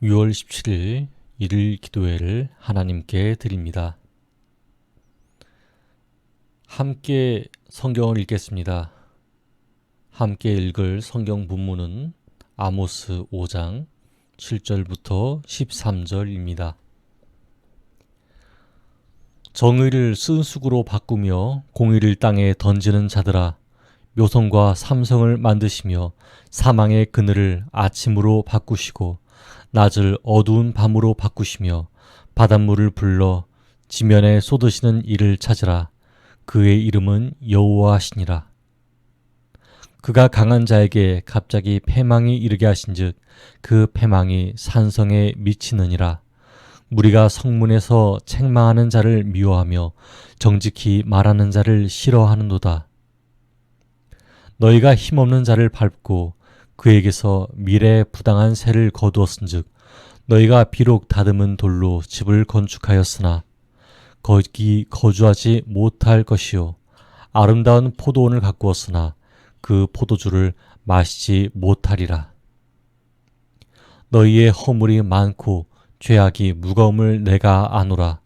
6월 17일 일일 기도회를 하나님께 드립니다. 함께 성경을 읽겠습니다. 함께 읽을 성경 본문은 아모스 5장 7절부터 13절입니다. 정의를 쓴쑥으로 바꾸며 공의를 땅에 던지는 자들아, 묘성과 삼성을 만드시며 사망의 그늘을 아침으로 바꾸시고 낮을 어두운 밤으로 바꾸시며 바닷물을 불러 지면에 쏟으시는 이를 찾으라. 그의 이름은 여호와시니라. 그가 강한 자에게 갑자기 패망이 이르게 하신즉 그 패망이 산성에 미치느니라. 무리가 성문에서 책망하는 자를 미워하며 정직히 말하는 자를 싫어하는도다. 너희가 힘없는 자를 밟고 그에게서 미래에 부당한 세를 거두었은즉 너희가 비록 다듬은 돌로 집을 건축하였으나 거기 거주하지 못할 것이요 아름다운 포도원을 가꾸었으나 그 포도주를 마시지 못하리라. 너희의 허물이 많고 죄악이 무거움을 내가 아노라.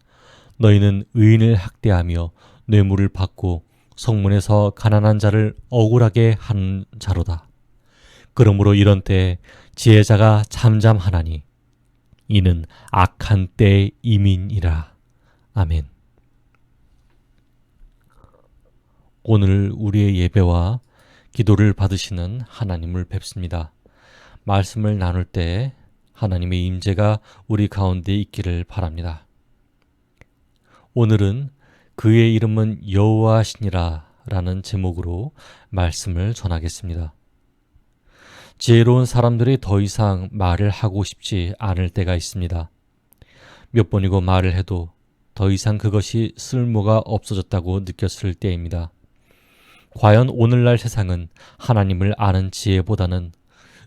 너희는 의인을 학대하며 뇌물을 받고 성문에서 가난한 자를 억울하게 하는 자로다. 그러므로 이런 때에 지혜자가 잠잠하나니 이는 악한 때의 이민이라. 아멘. 오늘 우리의 예배와 기도를 받으시는 하나님을 뵙습니다. 말씀을 나눌 때 하나님의 임재가 우리 가운데 있기를 바랍니다. 오늘은 그의 이름은 여호와시니라 라는 제목으로 말씀을 전하겠습니다. 지혜로운 사람들이 더 이상 말을 하고 싶지 않을 때가 있습니다. 몇 번이고 말을 해도 더 이상 그것이 쓸모가 없어졌다고 느꼈을 때입니다. 과연 오늘날 세상은 하나님을 아는 지혜보다는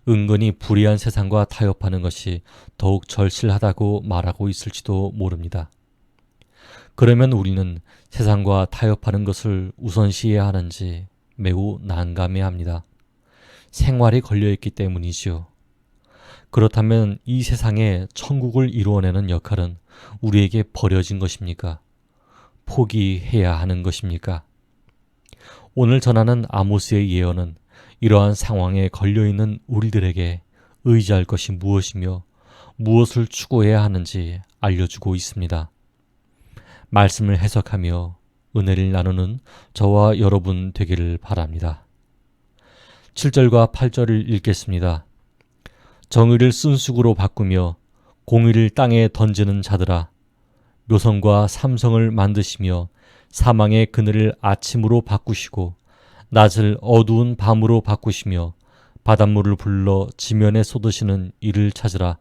은근히 불의한 세상과 타협하는 것이 더욱 절실하다고 말하고 있을지도 모릅니다. 그러면 우리는 세상과 타협하는 것을 우선시해야 하는지 매우 난감해합니다. 생활이 걸려있기 때문이지요. 그렇다면 이 세상에 천국을 이루어내는 역할은 우리에게 버려진 것입니까? 포기해야 하는 것입니까? 오늘 전하는 아모스의 예언은 이러한 상황에 걸려있는 우리들에게 의지할 것이 무엇이며 무엇을 추구해야 하는지 알려주고 있습니다. 말씀을 해석하며 은혜를 나누는 저와 여러분 되기를 바랍니다. 7절과 8절을 읽겠습니다. 정의를 쓴쑥으로 바꾸며 공의를 땅에 던지는 자들아, 묘성과 삼성을 만드시며 사망의 그늘을 아침으로 바꾸시고 낮을 어두운 밤으로 바꾸시며 바닷물을 불러 지면에 쏟으시는 이를 찾으라.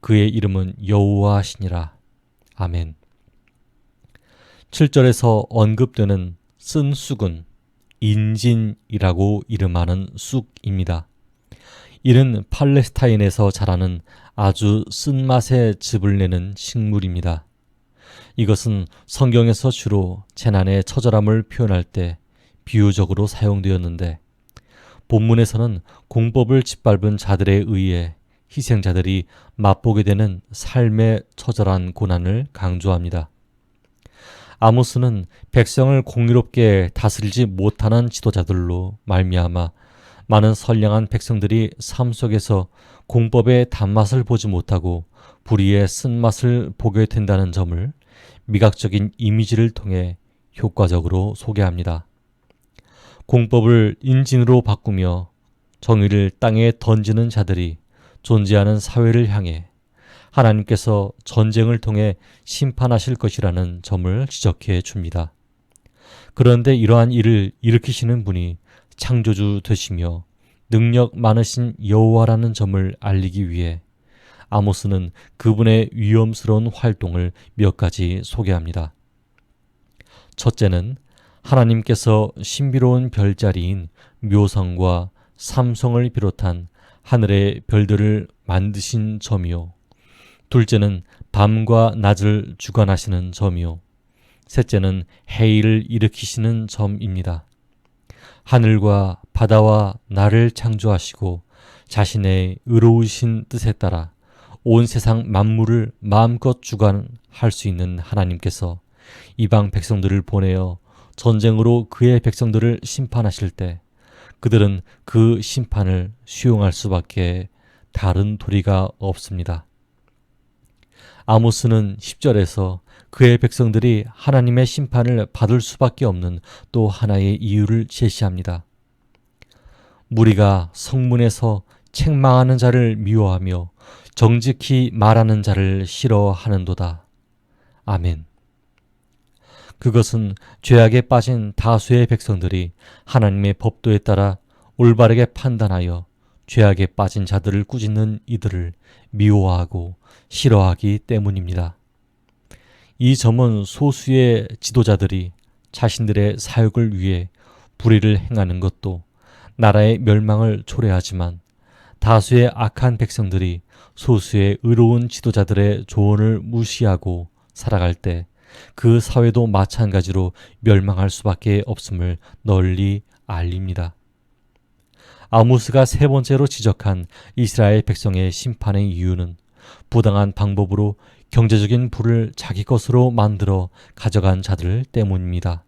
그의 이름은 여호와시니라. 아멘. 7절에서 언급되는 쓴 쑥은 인진이라고 이름하는 쑥입니다. 이는 팔레스타인에서 자라는 아주 쓴맛의 즙을 내는 식물입니다. 이것은 성경에서 주로 재난의 처절함을 표현할 때 비유적으로 사용되었는데 본문에서는 공법을 짓밟은 자들에 의해 희생자들이 맛보게 되는 삶의 처절한 고난을 강조합니다. 아모스는 백성을 공의롭게 다스리지 못하는 지도자들로 말미암아 많은 선량한 백성들이 삶 속에서 공법의 단맛을 보지 못하고 불의의 쓴맛을 보게 된다는 점을 미각적인 이미지를 통해 효과적으로 소개합니다. 공법을 인진으로 바꾸며 정의를 땅에 던지는 자들이 존재하는 사회를 향해 하나님께서 전쟁을 통해 심판하실 것이라는 점을 지적해 줍니다. 그런데 이러한 일을 일으키시는 분이 창조주 되시며 능력 많으신 여호와라는 점을 알리기 위해 아모스는 그분의 위험스러운 활동을 몇 가지 소개합니다. 첫째는 하나님께서 신비로운 별자리인 묘성과 삼성을 비롯한 하늘의 별들을 만드신 점이요. 둘째는 밤과 낮을 주관하시는 점이요. 셋째는 해일을 일으키시는 점입니다. 하늘과 바다와 나를 창조하시고 자신의 의로우신 뜻에 따라 온 세상 만물을 마음껏 주관할 수 있는 하나님께서 이방 백성들을 보내어 전쟁으로 그의 백성들을 심판하실 때 그들은 그 심판을 수용할 수밖에 다른 도리가 없습니다. 아모스는 10절에서 그의 백성들이 하나님의 심판을 받을 수밖에 없는 또 하나의 이유를 제시합니다. 무리가 성문에서 책망하는 자를 미워하며 정직히 말하는 자를 싫어하는도다. 아멘. 그것은 죄악에 빠진 다수의 백성들이 하나님의 법도에 따라 올바르게 판단하여 죄악에 빠진 자들을 꾸짖는 이들을 미워하고 싫어하기 때문입니다. 이 점은 소수의 지도자들이 자신들의 사역을 위해 불의를 행하는 것도 나라의 멸망을 초래하지만 다수의 악한 백성들이 소수의 의로운 지도자들의 조언을 무시하고 살아갈 때 그 사회도 마찬가지로 멸망할 수밖에 없음을 널리 알립니다. 아모스가 세 번째로 지적한 이스라엘 백성의 심판의 이유는 부당한 방법으로 경제적인 부를 자기 것으로 만들어 가져간 자들 때문입니다.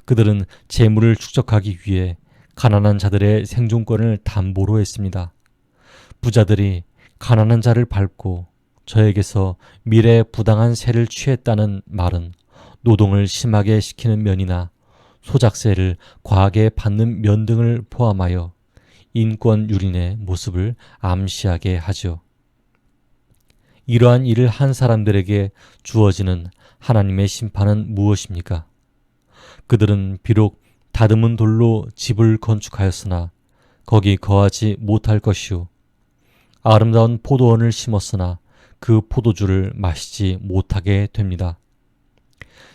그들은 재물을 축적하기 위해 가난한 자들의 생존권을 담보로 했습니다. 부자들이 가난한 자를 밟고 저에게서 미래 부당한 세를 취했다는 말은 노동을 심하게 시키는 면이나 소작세를 과하게 받는 면 등을 포함하여 인권 유린의 모습을 암시하게 하죠. 이러한 일을 한 사람들에게 주어지는 하나님의 심판은 무엇입니까? 그들은 비록 다듬은 돌로 집을 건축하였으나 거기 거하지 못할 것이요 아름다운 포도원을 심었으나 그 포도주를 마시지 못하게 됩니다.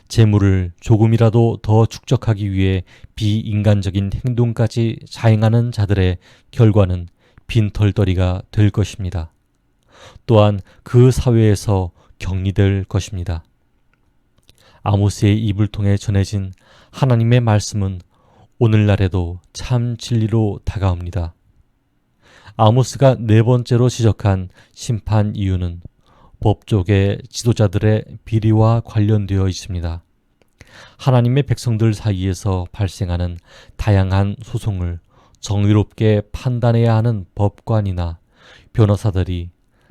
재물을 조금이라도 더 축적하기 위해 비인간적인 행동까지 자행하는 자들의 결과는 빈털터리가 될 것입니다. 또한 그 사회에서 격리될 것입니다. 아모스의 입을 통해 전해진 하나님의 말씀은 오늘날에도 참 진리로 다가옵니다. 아모스가 네 번째로 지적한 심판 이유는 법조계 지도자들의 비리와 관련되어 있습니다. 하나님의 백성들 사이에서 발생하는 다양한 소송을 정의롭게 판단해야 하는 법관이나 변호사들이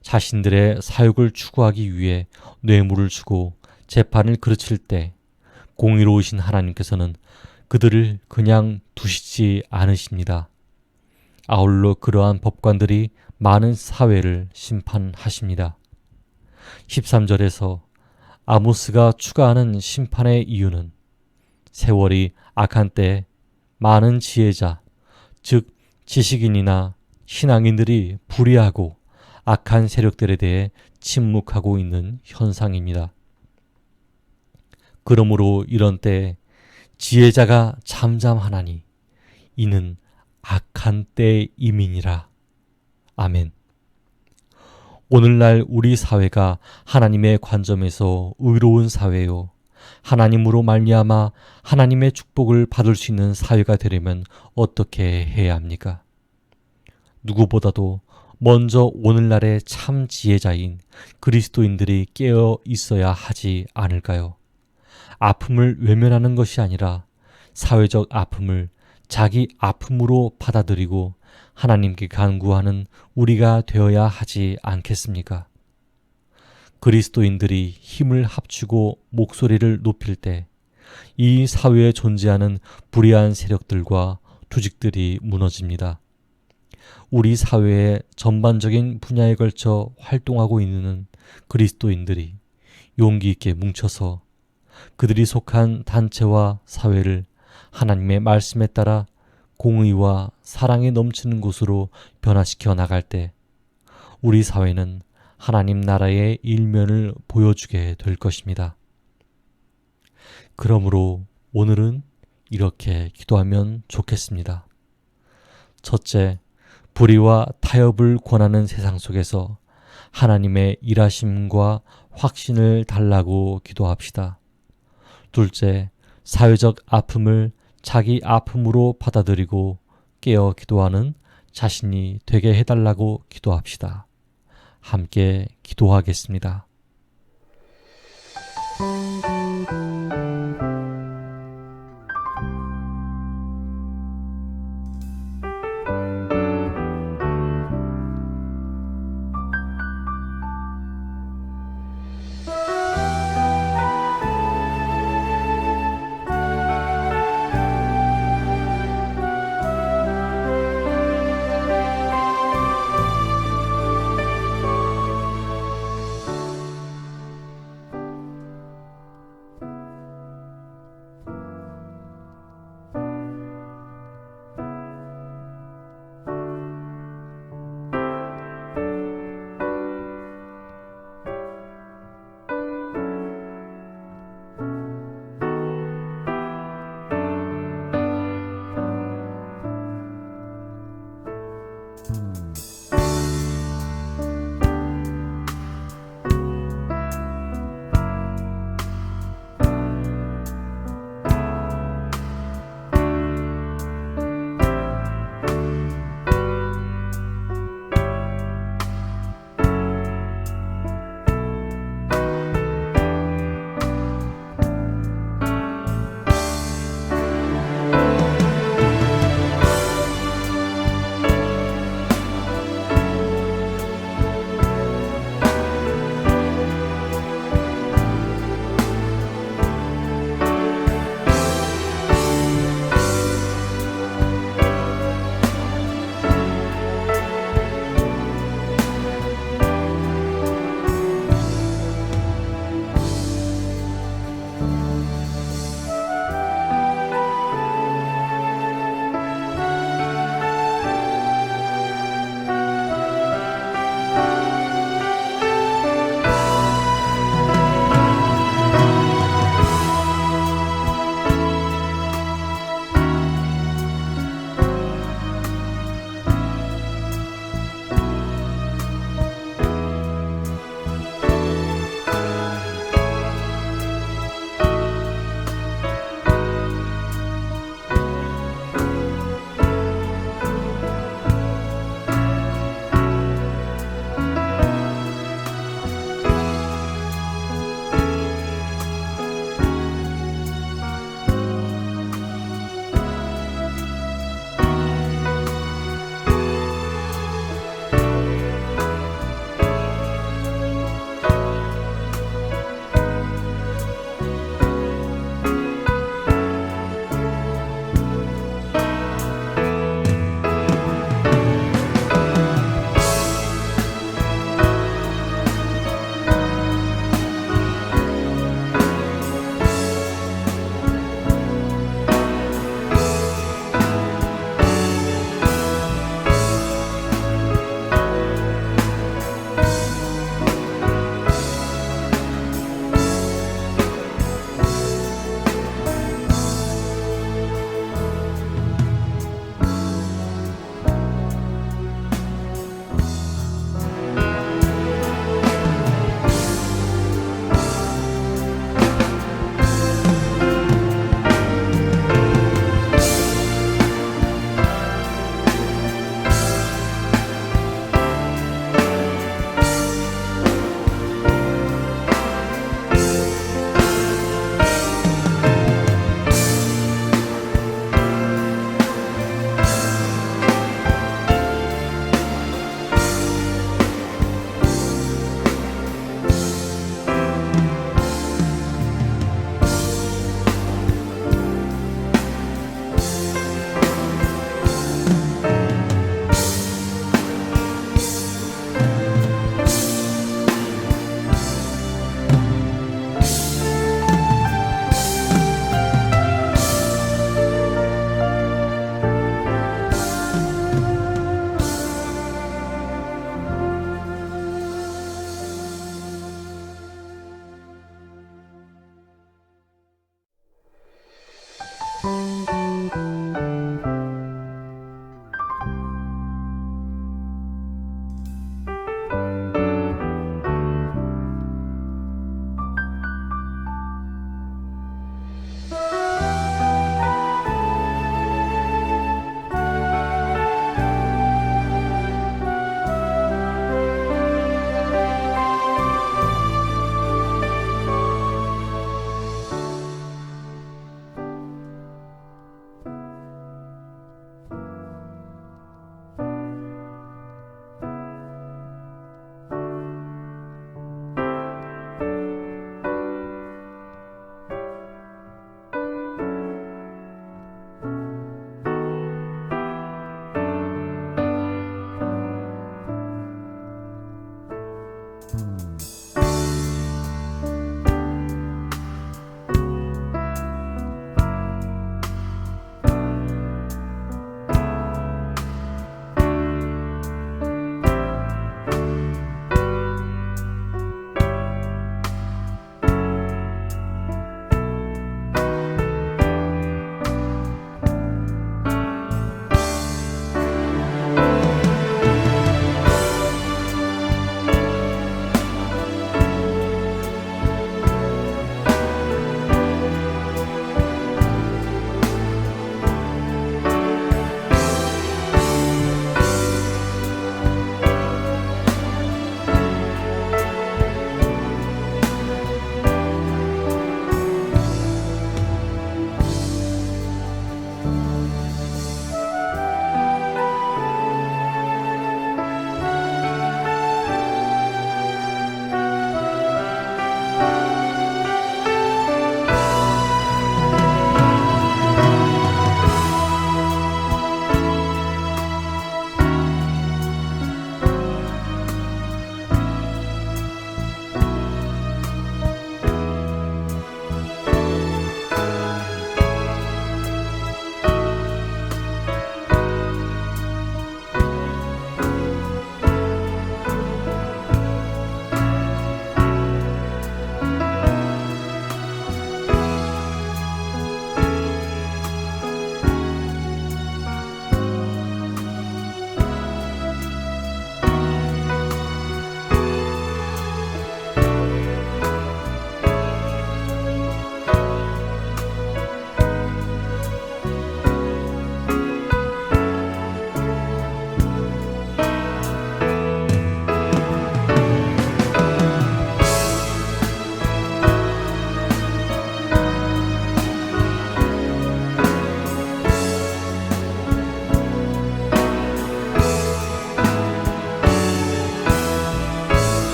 자신들의 사욕을 추구하기 위해 뇌물을 주고 재판을 그르칠 때 공의로우신 하나님께서는 그들을 그냥 두시지 않으십니다. 아울러 그러한 법관들이 많은 사회를 심판하십니다. 13절에서 아모스가 추가하는 심판의 이유는 세월이 악한 때에 많은 지혜자, 즉 지식인이나 신앙인들이 불의하고 악한 세력들에 대해 침묵하고 있는 현상입니다. 그러므로 이런 때에 지혜자가 잠잠하나니 이는 악한 때임이니라. 아멘. 오늘날 우리 사회가 하나님의 관점에서 의로운 사회요 하나님으로 말미암아 하나님의 축복을 받을 수 있는 사회가 되려면 어떻게 해야 합니까? 누구보다도 먼저 오늘날의 참 지혜자인 그리스도인들이 깨어 있어야 하지 않을까요? 아픔을 외면하는 것이 아니라 사회적 아픔을 자기 아픔으로 받아들이고 하나님께 간구하는 우리가 되어야 하지 않겠습니까? 그리스도인들이 힘을 합치고 목소리를 높일 때 이 사회에 존재하는 불의한 세력들과 조직들이 무너집니다. 우리 사회의 전반적인 분야에 걸쳐 활동하고 있는 그리스도인들이 용기 있게 뭉쳐서 그들이 속한 단체와 사회를 하나님의 말씀에 따라 공의와 사랑이 넘치는 곳으로 변화시켜 나갈 때 우리 사회는 하나님 나라의 일면을 보여주게 될 것입니다. 그러므로 오늘은 이렇게 기도하면 좋겠습니다. 첫째, 불의와 타협을 권하는 세상 속에서 하나님의 일하심과 확신을 달라고 기도합시다. 둘째, 사회적 아픔을 자기 아픔으로 받아들이고 깨어 기도하는 자신이 되게 해달라고 기도합시다. 함께 기도하겠습니다.